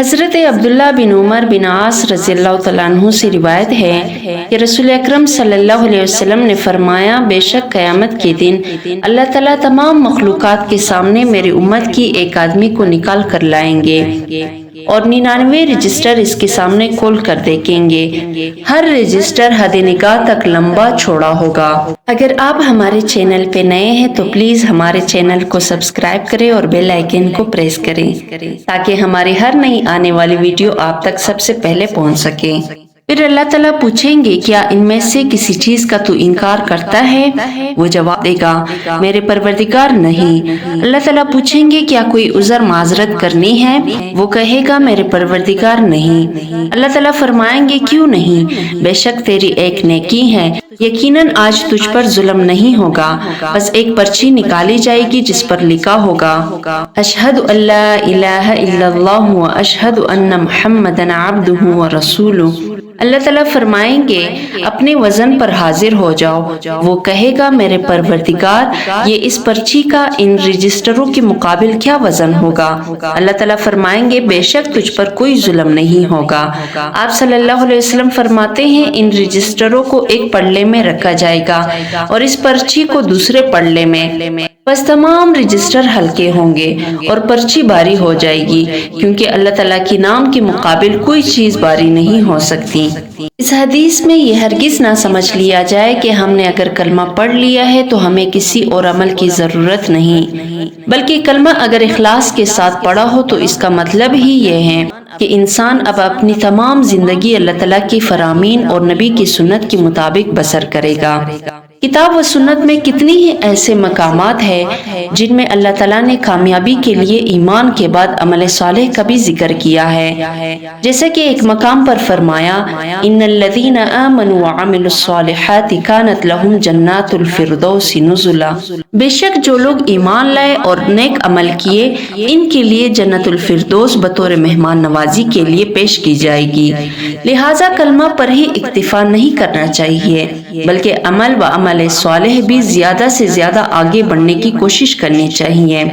حضرت عبداللہ بن عمر بن عاص رضی اللہ تعالیٰ عنہ سے روایت ہے کہ رسول اکرم صلی اللہ علیہ وسلم نے فرمایا، بے شک قیامت کے دن اللہ تعالیٰ تمام مخلوقات کے سامنے میری امت کی ایک آدمی کو نکال کر لائیں گے اور 99 رجسٹر اس کے سامنے کھول کر دیکھیں گے۔ ہر رجسٹر حد نگاہ تک لمبا چوڑا ہوگا۔ اگر آپ ہمارے چینل پہ نئے ہیں تو پلیز ہمارے چینل کو سبسکرائب کریں اور بیل آئیکن کو پریس کریں تاکہ ہماری ہر نئی آنے والی ویڈیو آپ تک سب سے پہلے پہنچ سکے۔ پھر اللہ تعالیٰ پوچھیں گے، کیا ان میں سے کسی چیز کا تو انکار کرتا ہے؟ وہ جواب دے گا، میرے پروردگار نہیں۔ اللہ تعالیٰ پوچھیں گے، کیا کوئی عذر معذرت کرنی ہے؟ وہ کہے گا، میرے پروردگار نہیں۔ اللہ تعالیٰ فرمائیں گے، کیوں نہیں؟ بے شک تیری ایک نیکی ہے، یقیناً آج تجھ پر ظلم نہیں ہوگا۔ بس ایک پرچی نکالی جائے گی جس پر لکھا ہوگا، اشہد ان لا الہ الا اللہ و اشہد ان محمدًا عبدہ و رسولہ۔ اللہ تعالیٰ فرمائیں گے، اپنے وزن پر حاضر ہو جاؤ۔ وہ کہے گا، میرے پروردگار، یہ اس پرچی کا ان رجسٹروں کے مقابل کیا وزن ہوگا؟ اللہ تعالیٰ فرمائیں گے، بے شک تجھ پر کوئی ظلم نہیں ہوگا۔ آپ صلی اللہ علیہ وسلم فرماتے ہیں، ان رجسٹروں کو ایک پلڑے میں رکھا جائے گا اور اس پرچی کو دوسرے پلڑے میں۔ بس تمام رجسٹر ہلکے ہوں گے اور پرچی بھاری ہو جائے گی، کیونکہ اللہ تعالیٰ کے نام کے مقابل کوئی چیز بھاری نہیں ہو سکتی۔ اس حدیث میں یہ ہرگز نہ سمجھ لیا جائے کہ ہم نے اگر کلمہ پڑھ لیا ہے تو ہمیں کسی اور عمل کی ضرورت نہیں، بلکہ کلمہ اگر اخلاص کے ساتھ پڑھا ہو تو اس کا مطلب ہی یہ ہے کہ انسان اب اپنی تمام زندگی اللہ تعالیٰ کی فرامین اور نبی کی سنت کے مطابق بسر کرے گا۔ کتاب و سنت میں کتنی ہی ایسے مقامات ہیں جن میں اللہ تعالیٰ نے کامیابی کے لیے ایمان کے بعد عمل صالح کا بھی ذکر کیا ہے، جیسا کہ ایک مقام پر فرمایا، ان الذین آمنوا وعملوا الصالحات کانت لہم جنات الفردوس نزلا۔ بے شک جو لوگ ایمان لائے اور نیک عمل کیے، ان کے لیے جنت الفردوس بطور مہمان نوازی کے لیے پیش کی جائے گی۔ لہٰذا کلمہ پر ہی اکتفا نہیں کرنا چاہیے، بلکہ عمل و عمل صالح بھی زیادہ سے زیادہ آگے بڑھنے کی کوشش کرنی چاہیے۔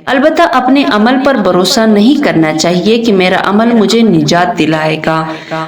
البتہ اپنے عمل پر بھروسہ نہیں کرنا چاہیے کہ میرا عمل مجھے نجات دلائے گا،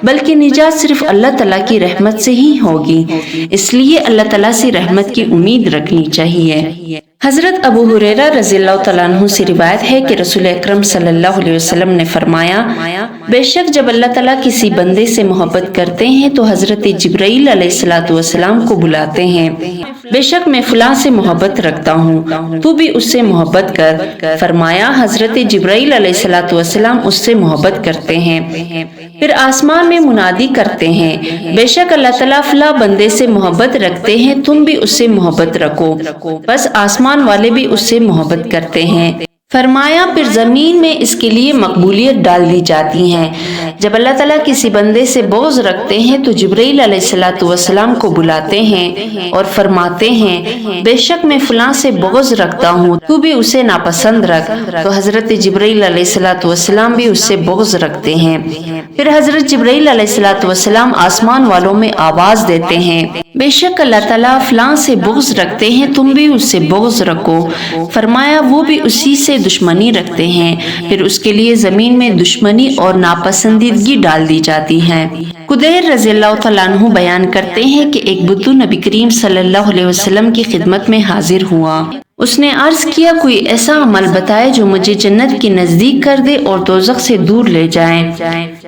بلکہ نجات صرف اللہ تعالیٰ کی رحمت سے ہی ہوگی، اس لیے اللہ تعالیٰ سے رحمت کی امید رکھنی چاہیے۔ حضرت ابو ہریرہ رضی اللہ تعالیٰ عنہ سے روایت ہے کہ رسول اکرم صلی اللہ علیہ وسلم نے فرمایا، بے شک جب اللہ تعالیٰ کسی بندے سے محبت کرتے ہیں تو حضرت جبرائیل علیہ السلام کو بلاتے ہیں، بے شک میں فلاں سے محبت رکھتا ہوں، تو بھی اس سے محبت کر۔ فرمایا، حضرت جبرائیل علیہ السلام اس سے محبت کرتے ہیں۔ پھر آسمان میں منادی کرتے ہیں، بے شک اللہ تعالیٰ فلاں بندے سے محبت رکھتے ہیں، تم بھی اس سے محبت رکھو۔ بس آسمان والے بھی اس سے محبت کرتے ہیں۔ فرمایا، پھر زمین میں اس کے لیے مقبولیت ڈال دی جاتی ہیں۔ جب اللہ تعالیٰ کسی بندے سے بغض رکھتے ہیں تو جبرائیل علیہ السلام کو بلاتے ہیں اور فرماتے ہیں، بے شک میں فلاں سے بغض رکھتا ہوں، تو بھی اسے ناپسند رکھ۔ تو حضرت جبرائیل علیہ السلام بھی اس سے بغض رکھتے ہیں۔ پھر حضرت جبرائیل علیہ السلام آسمان والوں میں آواز دیتے ہیں، بے شک اللہ تعالیٰ فلاں سے بغض رکھتے ہیں، تم بھی اس سے بغض رکھو۔ فرمایا، وہ بھی اسی سے دشمنی رکھتے ہیں۔ پھر اس کے لیے زمین میں دشمنی اور ناپسندیدگی ڈال دی جاتی ہے۔ قدیر رضی اللہ تعالیٰ عنہ بیان کرتے ہیں کہ ایک بدو نبی کریم صلی اللہ علیہ وسلم کی خدمت میں حاضر ہوا۔ اس نے عرض کیا، کوئی ایسا عمل بتائے جو مجھے جنت کی نزدیک کر دے اور دوزخ سے دور لے جائے۔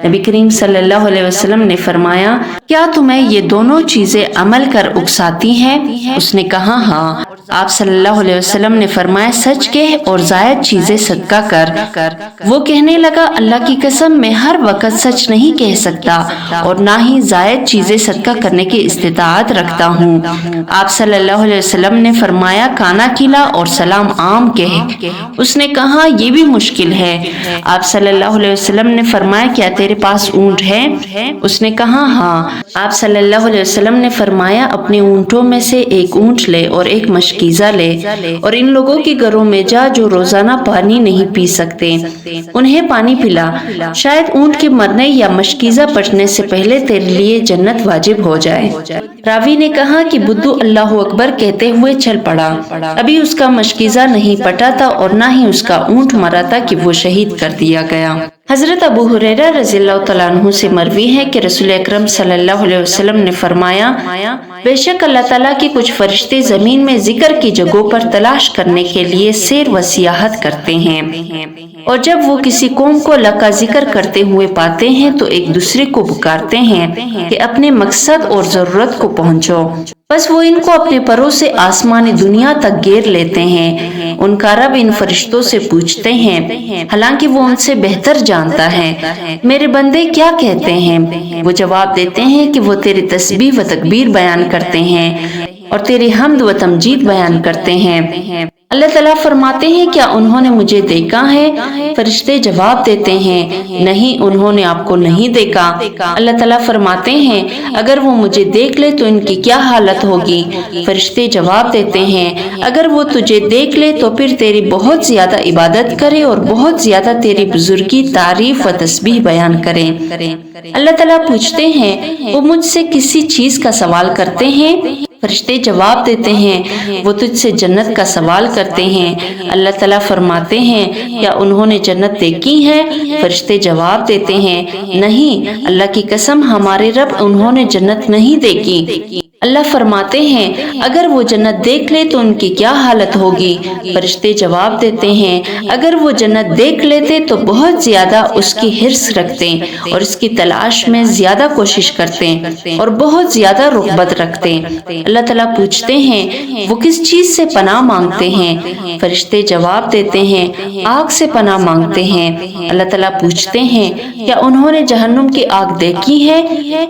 نبی کریم صلی اللہ علیہ وسلم نے فرمایا، کیا تمہیں یہ دونوں چیزیں عمل کر اکساتی ہیں؟ اس نے کہا، ہاں۔ آپ صلی اللہ علیہ وسلم نے فرمایا، سچ کہہ اور زائد چیزیں صدقہ کر۔ وہ کہنے لگا، اللہ کی قسم میں ہر وقت سچ نہیں کہہ سکتا اور نہ ہی زائد چیزیں صدقہ کرنے کی استطاعت رکھتا ہوں۔ آپ صلی اللہ علیہ وسلم نے فرمایا، کھانا کھلا اور سلام عام کہہ۔ اس نے کہا، یہ بھی مشکل ہے۔ آپ صلی اللہ علیہ وسلم نے فرمایا، کیا تیرے پاس اونٹ ہے؟ اس نے کہا، ہاں۔ آپ صلی اللہ علیہ وسلم نے فرمایا، اپنے اونٹوں میں سے ایک اونٹ لے اور ایک مشکیزہ لے اور ان لوگوں کے گھروں میں جا جو روزانہ پانی نہیں پی سکتے، انہیں پانی پلا، شاید اونٹ کے مرنے یا مشکیزہ پٹنے سے پہلے تیرے لیے جنت واجب ہو جائے۔ راوی نے کہا کہ بدو اللہ اکبر کہتے ہوئے چل پڑا۔ ابھی اس کا مشکیزہ نہیں پٹا تھا اور نہ ہی اس کا اونٹ مرا تھا کہ وہ شہید کر دیا گیا۔ حضرت ابو ہریرہ رضی اللہ تعالیٰ عنہ سے مروی ہے کہ رسول اکرم صلی اللہ علیہ وسلم نے فرمایا، بے شک اللہ تعالیٰ کے کچھ فرشتے زمین میں ذکر کی جگہوں پر تلاش کرنے کے لیے سیر و سیاحت کرتے ہیں، اور جب وہ کسی قوم کو اللہ کا ذکر کرتے ہوئے پاتے ہیں تو ایک دوسرے کو پکارتے ہیں کہ اپنے مقصد اور ضرورت کو پہنچو، بس وہ ان کو اپنے پروں سے آسمانی دنیا تک گھیر لیتے ہیں۔ ان کا رب ان فرشتوں سے پوچھتے ہیں، حالانکہ وہ ان سے بہتر جانتا ہے، میرے بندے کیا کہتے ہیں؟ وہ جواب دیتے ہیں کہ وہ تیری تسبیح و تکبیر بیان کرتے ہیں اور تیری حمد و تمجید بیان کرتے ہیں۔ اللہ تعالیٰ فرماتے ہیں، کیا انہوں نے مجھے دیکھا ہے؟ فرشتے جواب دیتے ہیں، نہیں، انہوں نے آپ کو نہیں دیکھا۔ اللہ تعالیٰ فرماتے ہیں، اگر وہ مجھے دیکھ لے تو ان کی کیا حالت ہوگی؟ فرشتے جواب دیتے ہیں، اگر وہ تجھے دیکھ لے تو پھر تیری بہت زیادہ عبادت کرے اور بہت زیادہ تیری بزرگی، تعریف و تسبیح بیان کرے۔ اللہ تعالیٰ پوچھتے ہیں، وہ مجھ سے کسی چیز کا سوال کرتے ہیں؟ فرشتے جواب دیتے ہیں، وہ تجھ سے جنت کا سوال کرتے ہیں۔ اللہ تعالیٰ فرماتے ہیں، کیا انہوں نے جنت دیکھی ہے؟ فرشتے جواب دیتے ہیں، نہیں، اللہ کی قسم ہمارے رب، انہوں نے جنت نہیں دیکھی۔ اللہ فرماتے ہیں، اگر وہ جنت دیکھ لے تو ان کی کیا حالت ہوگی؟ فرشتے جواب دیتے ہیں، اگر وہ جنت دیکھ لیتے تو بہت زیادہ اس کی حرص رکھتے اور اس کی تلاش میں زیادہ کوشش کرتے اور بہت زیادہ رغبت رکھتے۔ اللہ تعالیٰ پوچھتے ہیں، وہ کس چیز سے پناہ مانگتے ہیں؟ فرشتے جواب دیتے ہیں، آگ سے پناہ مانگتے ہیں۔ اللہ تعالیٰ پوچھتے ہیں، کیا انہوں نے جہنم کی آگ دیکھی ہے؟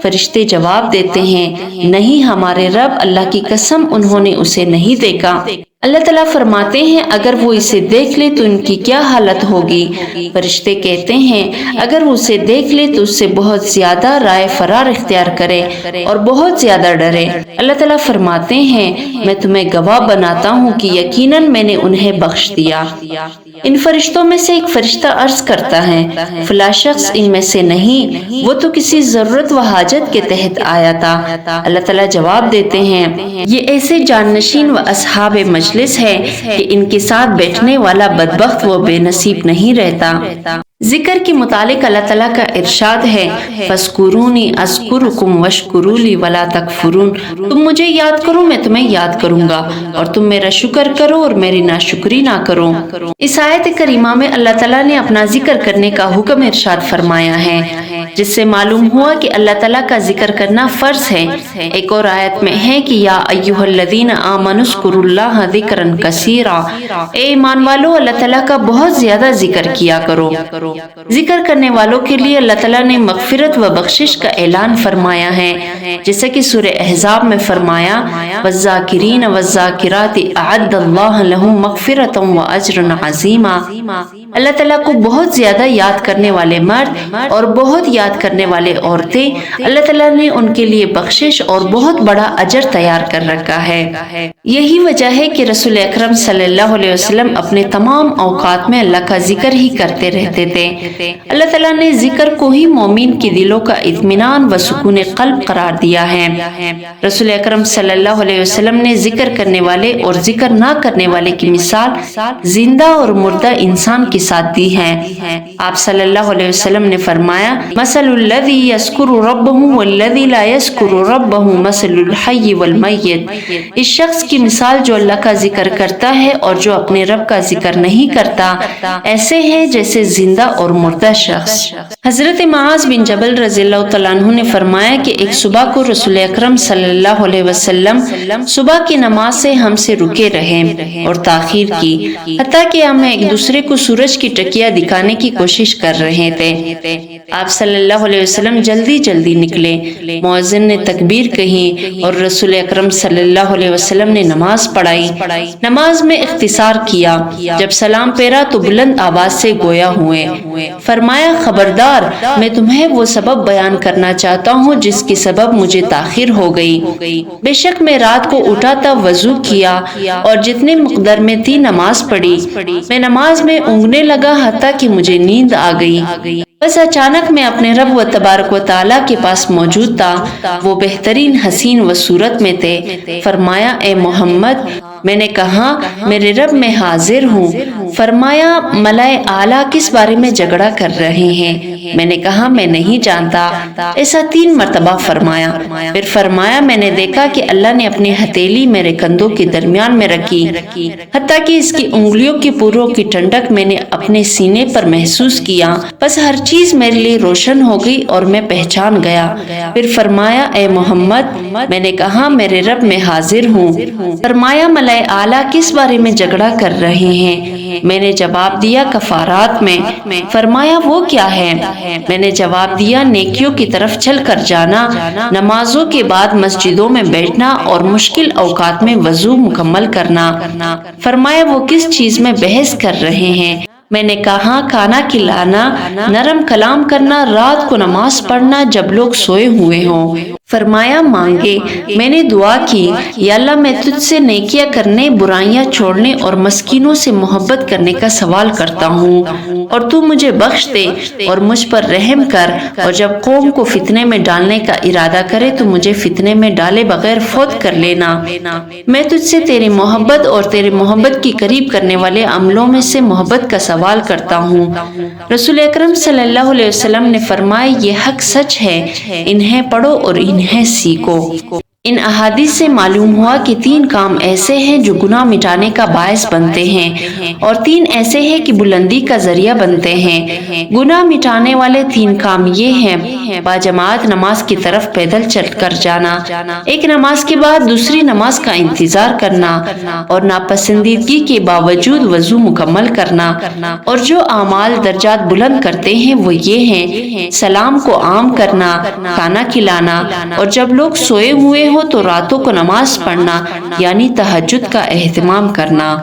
فرشتے جواب دیتے ہیں، نہیں ہمارے رب، اللہ کی قسم انہوں نے اسے نہیں دیکھا۔ اللہ تعالیٰ فرماتے ہیں، اگر وہ اسے دیکھ لے تو ان کی کیا حالت ہوگی؟ فرشتے کہتے ہیں، اگر وہ اسے دیکھ لے تو اس سے بہت زیادہ رائے فرار اختیار کرے اور بہت زیادہ ڈرے۔ اللہ تعالیٰ فرماتے ہیں، میں تمہیں گواہ بناتا ہوں کہ یقیناً میں نے انہیں بخش دیا۔ ان فرشتوں میں سے ایک فرشتہ عرض کرتا ہے، فلاں شخص ان میں سے نہیں، وہ تو کسی ضرورت و حاجت کے تحت آیا تھا۔ اللہ تعالیٰ جواب دیتے ہیں، یہ ایسے جانشین و اصحاب مجلس ہے کہ ان کے ساتھ بیٹھنے والا بدبخت و بے نصیب نہیں رہتا۔ ذکر کے متعلق اللہ تعالیٰ کا ارشاد ہے، فَاذْكُرُونِي أَذْكُرُكُمْ وَاشْكُرُوا لِي وَلَا تَكْفُرُونَ، تم مجھے یاد کرو، میں تمہیں یاد کروں گا، اور تم میرا شکر کرو اور میری ناشکری نہ کرو۔ اس آیت کریمہ میں اللہ تعالیٰ نے اپنا ذکر کرنے کا حکم ارشاد فرمایا ہے، جس سے معلوم ہوا کہ اللہ تعالیٰ کا ذکر کرنا فرض ہے۔ ایک اور آیت میں ہے کہ یا ایھا الذین آمنوا اذکروا اللہ ذکرا کثیرا، اے ایمان والو، اللہ تعالیٰ کا بہت زیادہ ذکر کیا کرو۔ ذکر کرنے والوں کے لیے اللہ تعالیٰ نے مغفرت و بخشش کا اعلان فرمایا ہے، جیسے کہ سورہ احزاب میں فرمایا، والذاکرین والذاکرات اعد اللہ لہم مغفرۃ واجرا عظیما۔ اللہ تعالیٰ کو بہت زیادہ یاد کرنے والے مرد اور بہت یاد کرنے والے عورتیں، اللہ تعالیٰ نے ان کے لیے بخشش اور بہت بڑا اجر تیار کر رکھا ہے۔ یہی وجہ ہے کہ رسول اکرم صلی اللہ علیہ وسلم اپنے تمام اوقات میں اللہ کا ذکر ہی کرتے رہتے تھے۔ اللہ تعالیٰ نے ذکر کو ہی مومن کے دلوں کا اطمینان و سکون قلب قرار دیا ہے۔ رسول اکرم صلی اللہ علیہ وسلم نے ذکر کرنے والے اور ذکر نہ کرنے والے کی مثال زندہ اور مردہ انسان کے ساتھ دی ہے۔ آپ صلی اللہ علیہ وسلم نے فرمایا، مثل الذی یذکر ربہ والذی لا یذکر ربہ مثل الحی والمیت، اس شخص کی مثال جو اللہ کا ذکر کرتا ہے اور جو اپنے رب کا ذکر نہیں کرتا، ایسے ہیں جیسے زندہ اور مردہ شخص۔ حضرت معاذ بن جبل رضی اللہ تعالیٰ عنہ نے فرمایا کہ ایک صبح کو رسول اکرم صلی اللہ علیہ وسلم صبح کی نماز سے ہم سے رکے رہے اور تاخیر کی، حتیٰ کہ ہم ایک دوسرے کو سورج کی ٹکیا دکھانے کی کوشش کر رہے تھے۔ آپ صلی اللہ علیہ وسلم جلدی جلدی نکلے، مؤذن نے تکبیر کہی اور رسول اکرم صلی اللہ علیہ وسلم نے نماز پڑھائی۔ نماز میں اختصار کیا، جب سلام پھیرا تو بلند آواز سے گویا ہوئے، فرمایا، خبردار، میں تمہیں وہ سبب بیان کرنا چاہتا ہوں جس کی سبب مجھے تاخیر ہو گئی۔ بے شک میں رات کو اٹھا تھا، وضو کیا اور جتنے مقدر میں تھی نماز پڑھی، میں نماز میں اونگنے لگا حتیٰ کہ مجھے نیند آ گئی۔ بس اچانک میں اپنے رب و تبارک و تعالیٰ کے پاس موجود تھا، وہ بہترین حسین و صورت میں تھے۔ فرمایا، اے محمد، میں نے کہا میرے رب میں حاضر ہوں۔ فرمایا ملائے اعلیٰ کس بارے میں جھگڑا کر رہے ہیں؟ میں نے کہا میں نہیں جانتا۔ ایسا 3 مرتبہ فرمایا۔ پھر فرمایا میں نے دیکھا کہ اللہ نے اپنی ہتھیلی میرے کندھوں کے درمیان میں رکھی، حتیٰ کہ اس کی انگلیوں کے پوروں کی ٹھنڈک میں نے اپنے سینے پر محسوس کیا۔ بس ہر چیز میرے لیے روشن ہو گئی اور میں پہچان گیا۔ پھر فرمایا اے محمد، میں نے کہا میرے رب میں حاضر ہوں۔ فرمایا ملائے اعلیٰ کس بارے میں جھگڑا کر رہے ہیں؟ میں نے جواب دیا کفارات میں۔ فرمایا وہ کیا ہے؟ میں نے جواب دیا نیکیوں کی طرف چل کر جانا، نمازوں کے بعد مسجدوں میں بیٹھنا اور مشکل اوقات میں وضو مکمل کرنا۔ فرمایا وہ کس چیز میں بحث کر رہے ہیں؟ میں نے کہا کھانا کھلانا، نرم کلام کرنا، رات کو نماز پڑھنا جب لوگ سوئے ہوئے ہوں۔ فرمایا مانگے۔ میں نے دعا کی یا اللہ میں تجھ سے نیکیاں کرنے، برائیاں چھوڑنے اور مسکینوں سے محبت کرنے کا سوال کرتا ہوں، اور تو مجھے بخش دے اور مجھ پر رحم کر، اور جب قوم کو فتنے میں ڈالنے کا ارادہ کرے تو مجھے فتنے میں ڈالے بغیر فوت کر لینا۔ میں تجھ سے تیری محبت اور تیرے محبت کی قریب کرنے والے عملوں میں سے محبت کا سوال کرتا ہوں۔ رسول اکرم صلی اللہ علیہ وسلم نے فرمایا یہ حق سچ ہے، انہیں پڑھو اور انہیں سیکھو۔ ان احادیث سے معلوم ہوا کہ 3 کام ایسے ہیں جو گناہ مٹانے کا باعث بنتے ہیں، اور 3 ایسے ہیں کہ بلندی کا ذریعہ بنتے ہیں۔ گناہ مٹانے والے 3 کام یہ ہیں: باجماعت نماز کی طرف پیدل چل کر جانا، ایک نماز کے بعد دوسری نماز کا انتظار کرنا، اور ناپسندیدگی کے باوجود وضو مکمل کرنا۔ اور جو اعمال درجات بلند کرتے ہیں وہ یہ ہیں: سلام کو عام کرنا، کھانا کھلانا، اور جب لوگ سوئے ہوئے ہو تو راتوں کو نماز پڑھنا، یعنی تہجد کا اہتمام کرنا۔